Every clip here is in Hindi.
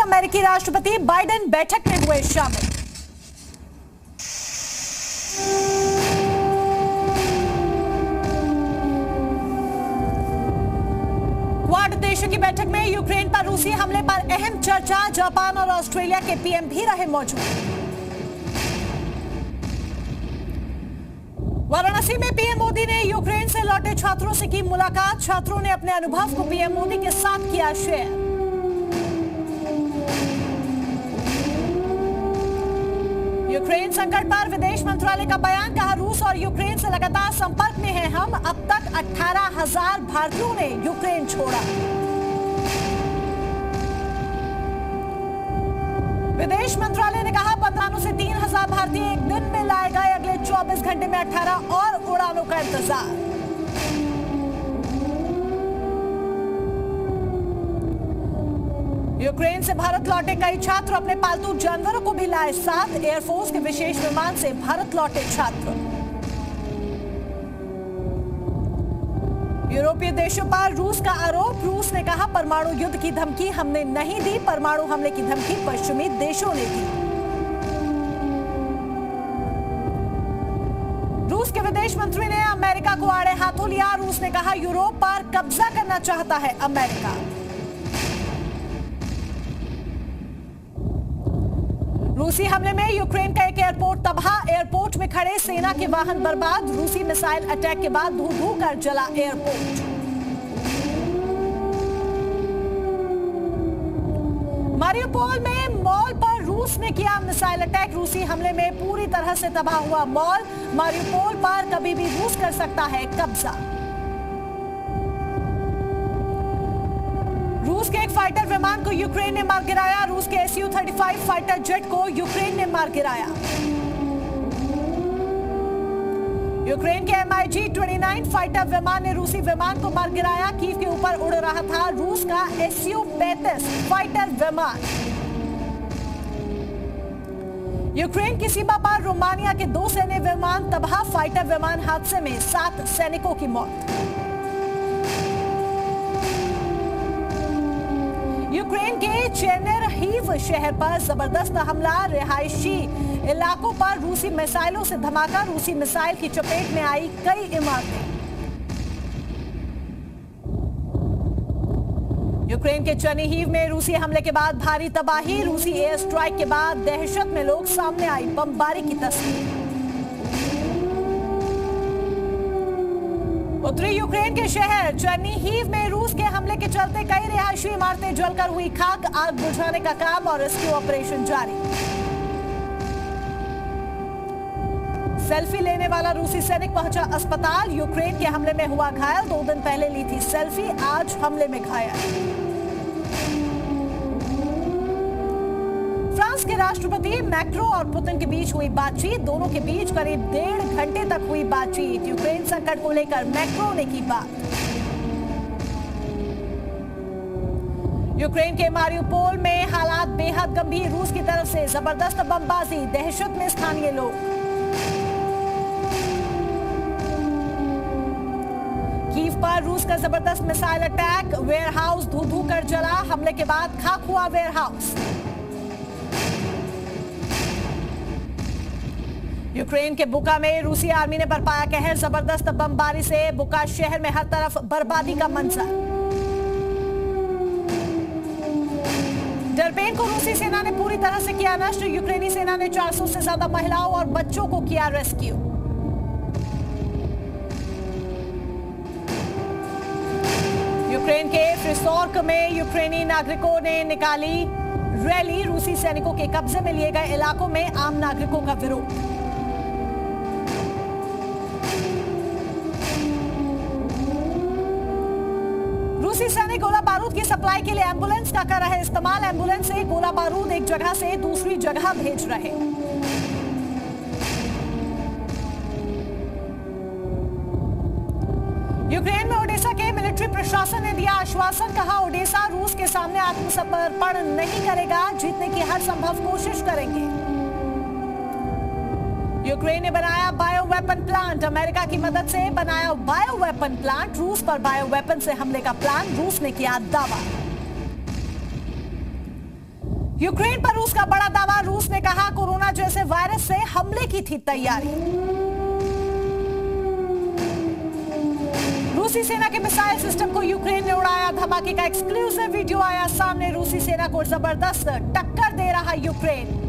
अमेरिकी राष्ट्रपति बाइडेन बैठक में हुए शामिल। क्वाड देशों की बैठक में यूक्रेन पर रूसी हमले पर अहम चर्चा। जापान और ऑस्ट्रेलिया के पीएम भी रहे मौजूद। वाराणसी में पीएम मोदी ने यूक्रेन से लौटे छात्रों से की मुलाकात। छात्रों ने अपने अनुभव को पीएम मोदी के साथ किया शेयर। यूक्रेन संकट पर विदेश मंत्रालय का बयान। कहा, रूस और यूक्रेन से लगातार संपर्क में हैं हम। अब तक 18,000 भारतीयों ने यूक्रेन छोड़ा। विदेश मंत्रालय ने कहा, 15 से 3,000 भारतीय एक दिन में लाए गए। अगले 24 घंटे में 18 और उड़ानों का इंतजार। यूक्रेन से भारत लौटे कई छात्र अपने पालतू जानवरों को भी लाए साथ। एयरफोर्स के विशेष विमान से भारत लौटे छात्र। यूरोपीय देशों पर रूस का आरोप। रूस ने कहा, परमाणु युद्ध की धमकी हमने नहीं दी। परमाणु हमले की धमकी पश्चिमी देशों ने दी। रूस के विदेश मंत्री ने अमेरिका को आड़े हाथों लिया। रूस ने कहा, यूरोप पर कब्जा करना चाहता है अमेरिका। रूसी हमले में यूक्रेन का एक एयरपोर्ट तबाह। एयरपोर्ट में खड़े सेना के वाहन बर्बाद। रूसी मिसाइल अटैक के बाद धू-धू कर जला एयरपोर्ट। मारिउपोल में मॉल पर रूस ने किया मिसाइल अटैक। रूसी हमले में पूरी तरह से तबाह हुआ मॉल। मारिउपोल पर कभी भी रूस कर सकता है कब्जा। रूस के एक फाइटर विमान को यूक्रेन ने मार गिराया। रूस के Su-35 फाइटर जेट को यूक्रेन ने मार गिराया। यूक्रेन के MiG-29 फाइटर विमान ने रूसी विमान को मार गिराया। कीव के ऊपर उड़ रहा था रूस का Su-35 फाइटर विमान। यूक्रेन की सीमा पर रोमानिया के 2 सैन्य विमान तबाह। फाइटर विमान हादसे में 7 सैनिकों की मौत। यूक्रेन के चेर्निहिव शहर पर जबरदस्त हमला। रिहायशी इलाकों पर रूसी मिसाइलों से धमाका। रूसी मिसाइल की चपेट में आई कई इमारतें। यूक्रेन के चेर्निहिव में रूसी हमले के बाद भारी तबाही। रूसी एयर स्ट्राइक के बाद दहशत में लोग सामने आई बमबारी की तस्वीर। उत्तरी यूक्रेन के शहर चेर्निहिव में रूस के हमले के चलते कई रिहायशी इमारतें जलकर हुई खाक। आग बुझाने का काम और रेस्क्यू ऑपरेशन जारी। सेल्फी लेने वाला रूसी सैनिक पहुंचा अस्पताल। यूक्रेन के हमले में हुआ घायल। 2 दिन पहले ली थी सेल्फी, आज हमले में घायल। फ्रांस के राष्ट्रपति मैक्रो और पुतिन के बीच हुई बातचीत। दोनों के बीच करीब 1.5 घंटे तक हुई बातचीत। यूक्रेन संकट को लेकर मैक्रो ने की बात। यूक्रेन के मारिउपोल में हालात बेहद गंभीर। रूस की तरफ से जबरदस्त बमबाजी। दहशत में स्थानीय लोग। कीव पर रूस का जबरदस्त मिसाइल अटैक। वेयरहाउस धू-धू कर जला। हमले के बाद खाक हुआ वेयरहाउस। यूक्रेन के बुका में रूसी आर्मी ने बरपाया कहर। जबरदस्त बमबारी से बुका शहर में हर तरफ बर्बादी का मंजर। डरपेन को रूसी सेना ने पूरी तरह से किया नष्ट। यूक्रेनी सेना ने 400 से ज्यादा महिलाओं और बच्चों को किया रेस्क्यू। यूक्रेन के फ्रिसोर्क में यूक्रेनी नागरिकों ने निकाली रैली। रूसी सैनिकों के कब्जे में लिए गए इलाकों में आम नागरिकों का विरोध। रूसी सैनिक गोला बारूद की सप्लाई के लिए एम्बुलेंस का कर रहे इस्तेमाल। एम्बुलेंस से गोला बारूद एक जगह से दूसरी जगह भेज रहे। यूक्रेन में ओडेसा के मिलिट्री प्रशासन ने दिया आश्वासन। कहा, ओडेसा रूस के सामने आत्मसमर्पण नहीं करेगा। जीतने की हर संभव कोशिश करेंगे। यूक्रेन ने बनाया बायो वेपन प्लांट। अमेरिका की मदद से बनाया बायो वेपन प्लांट। रूस पर बायो वेपन से हमले का प्लान, रूस ने किया दावा। यूक्रेन पर रूस का बड़ा दावा। रूस ने कहा कोरोना जैसे वायरस से हमले की थी तैयारी। रूसी सेना के मिसाइल सिस्टम को यूक्रेन ने उड़ाया। धमाके का एक्सक्लूसिव वीडियो आया सामने। रूसी सेना को जबरदस्त टक्कर दे रहा यूक्रेन।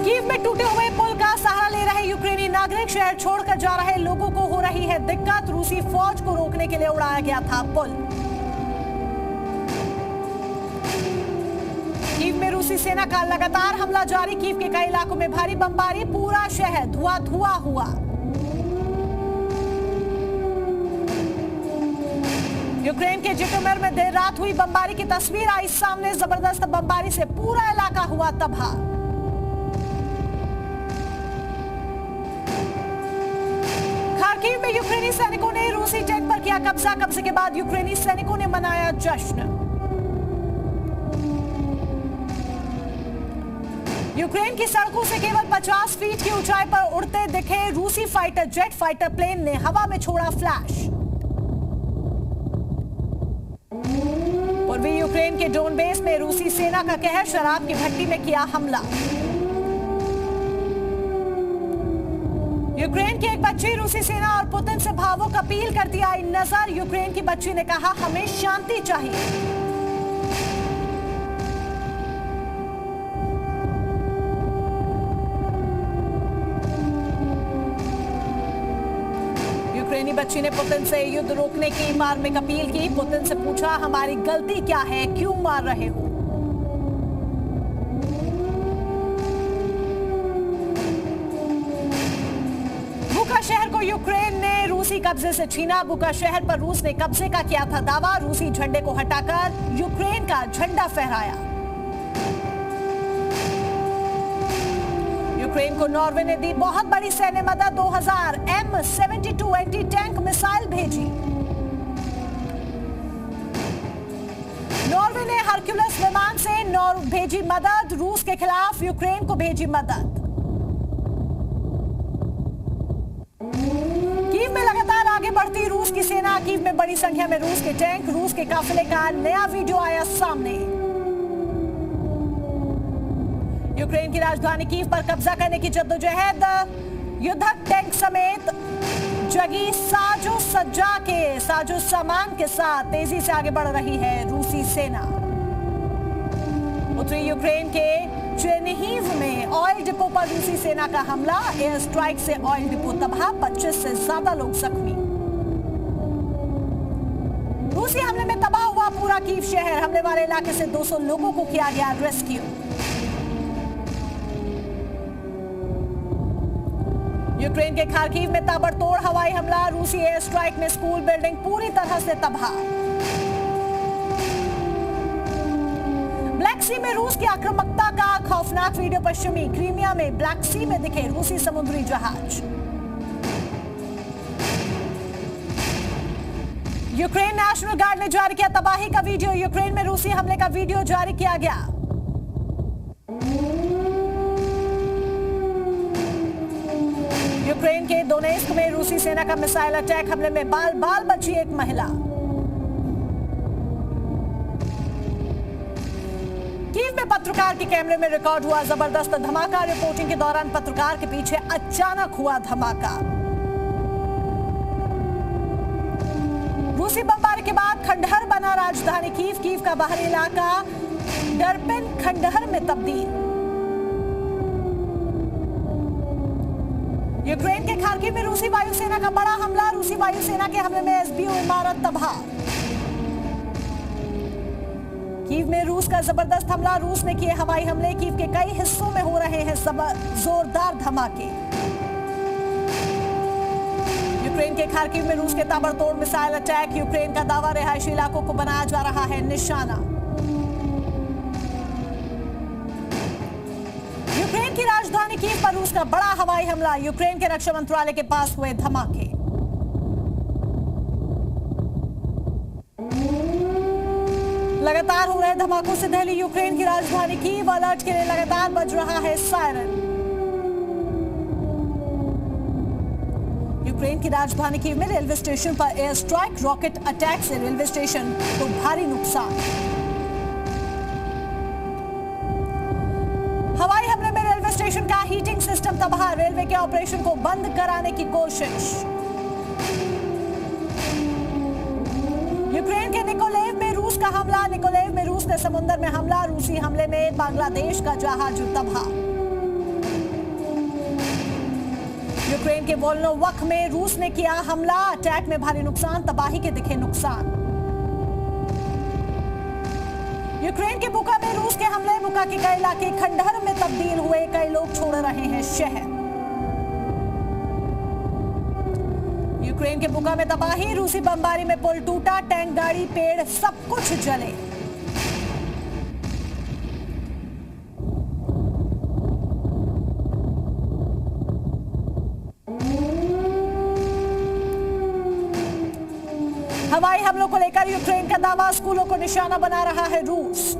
कीव में टूटे हुए पुल का सहारा ले रहे यूक्रेनी नागरिक। शहर छोड़कर जा रहे लोगों को हो रही है दिक्कत। रूसी फौज को रोकने के लिए उड़ाया गया था पुल। कीव में रूसी सेना का लगातार हमला जारी। कीव के कई इलाकों में भारी बमबारी। पूरा शहर धुआं हुआ। यूक्रेन के जिटोमिर में देर रात हुई बमबारी की तस्वीर आई सामने। जबरदस्त बमबारी से पूरा इलाका हुआ तबाह। खार्किव में यूक्रेनी सैनिकों ने रूसी टैंक पर किया कब्जा। कब्जे के बाद यूक्रेनी सैनिकों ने मनाया जश्न। यूक्रेन की सड़कों से केवल 50 फीट की ऊंचाई पर उड़ते दिखे रूसी फाइटर जेट। फाइटर प्लेन ने हवा में छोड़ा फ्लैश। पूर्वी यूक्रेन के डोनबेस में रूसी सेना का कहर। शराब की भट्टी में किया हमला। यूक्रेन की एक बच्ची रूसी सेना और पुतिन से भावुक अपील करती आई नजर। यूक्रेन की बच्ची ने कहा हमें शांति चाहिए। यूक्रेनी बच्ची ने पुतिन से युद्ध रोकने की मार्मिक अपील की। पुतिन से पूछा हमारी गलती क्या है, क्यों मार रहे हो। बुका शहर को यूक्रेन ने रूसी कब्जे से छीना। बुका शहर पर रूस ने कब्जे का किया था दावा। रूसी झंडे को हटाकर यूक्रेन का झंडा फहराया। यूक्रेन को नॉर्वे ने दी बहुत बड़ी सैन्य मदद। 2000 M72 एंटी टैंक मिसाइल भेजी। नॉर्वे ने हरक्यूलिस विमान से भेजी मदद। रूस के खिलाफ यूक्रेन को भेजी मदद। कीव में लगातार आगे बढ़ती रूस की सेना। कीव में बड़ी संख्या में रूस के टैंक। रूस के काफिले का नया वीडियो आया सामने। यूक्रेन की राजधानी कीव पर कब्जा करने की जद्दोजहद। युद्धक टैंक समेत जगी साजो सज्जा के साजो सामान के साथ तेजी से आगे बढ़ रही है रूसी सेना। उत्तरी यूक्रेन के चेरनिहिव में ऑयल डिपो पर रूसी सेना का हमला। एयर स्ट्राइक से ऑयल डिपो तबाह। 25 से ज्यादा लोग जख्मी। रूसी हमले में तबाह हुआ पूरा कीव शहर। हमले वाले इलाके से 200 लोगों को किया गया रेस्क्यू। यूक्रेन के खार्किव में ताबड़तोड़ हवाई हमला। रूसी एयर स्ट्राइक में स्कूल बिल्डिंग पूरी तरह से तबाह। ब्लैक सी में रूस की आक्रामकता का खौफनाक वीडियो पश्चिमी क्रीमिया में ब्लैक सी में दिखे रूसी समुद्री जहाज। यूक्रेन नेशनल गार्ड ने जारी किया तबाही का वीडियो। यूक्रेन में रूसी हमले का वीडियो जारी किया गया। यूक्रेन के दोनेत्स्क में रूसी सेना का मिसाइल अटैक। हमले में बाल बची एक महिला। कीव में पत्रकार के कैमरे में रिकॉर्ड हुआ जबरदस्त धमाका। रिपोर्टिंग के दौरान पत्रकार के पीछे अचानक हुआ धमाका। रूसी बमबारी के बाद खंडहर बना राजधानी कीव। कीव का बाहरी इलाका डरपिन खंडहर में तब्दील। यूक्रेन के खार्किव में रूसी वायुसेना का बड़ा हमला। रूसी वायुसेना के हमले में एसबीओ इमारत तबाह। कीव में रूस का जबरदस्त हमला। रूस ने किए हवाई हमले। कीव के कई हिस्सों में हो रहे हैं जोरदार धमाके। यूक्रेन के खार्किव में रूस के ताबड़तोड़ मिसाइल अटैक। यूक्रेन का दावा रिहायशी इलाकों को बनाया जा रहा है निशाना। यूक्रेन की राजधानी कीव पर रूस का बड़ा हवाई हमला। यूक्रेन के रक्षा मंत्रालय के पास हुए धमाके। लगातार हो रहे धमाकों से दहली यूक्रेन की राजधानी कीव, अलर्ट के लिए लगातार बज रहा है सायरन। यूक्रेन की राजधानी कीव में रेलवे स्टेशन पर एयर स्ट्राइक, रॉकेट अटैक से रेलवे स्टेशन को भारी नुकसान। हवाई हमले में रेलवे स्टेशन का हीटिंग सिस्टम तबाह, रेलवे के ऑपरेशन को बंद कराने की कोशिश। यूक्रेन के निकोलेव में रूस का हमला, निकोलेव में रूस ने समुद्र में हमला, रूसी हमले में बांग्लादेश का जहाज तबाह। यूक्रेन के वोल्नोवक में रूस ने किया हमला, अटैक में भारी नुकसान, तबाही के दिखे नुकसान। यूक्रेन के बुका में रूस के हमले, बुका के कई इलाके खंडहर में तब्दील हुए, कई लोग छोड़ रहे हैं शहर। यूक्रेन के बुका में तबाही, रूसी बमबारी में पुल टूटा, टैंक, गाड़ी, पेड़ सब कुछ जले। हवाई हमलों को लेकर यूक्रेन का दावा, स्कूलों को निशाना बना रहा है रूस।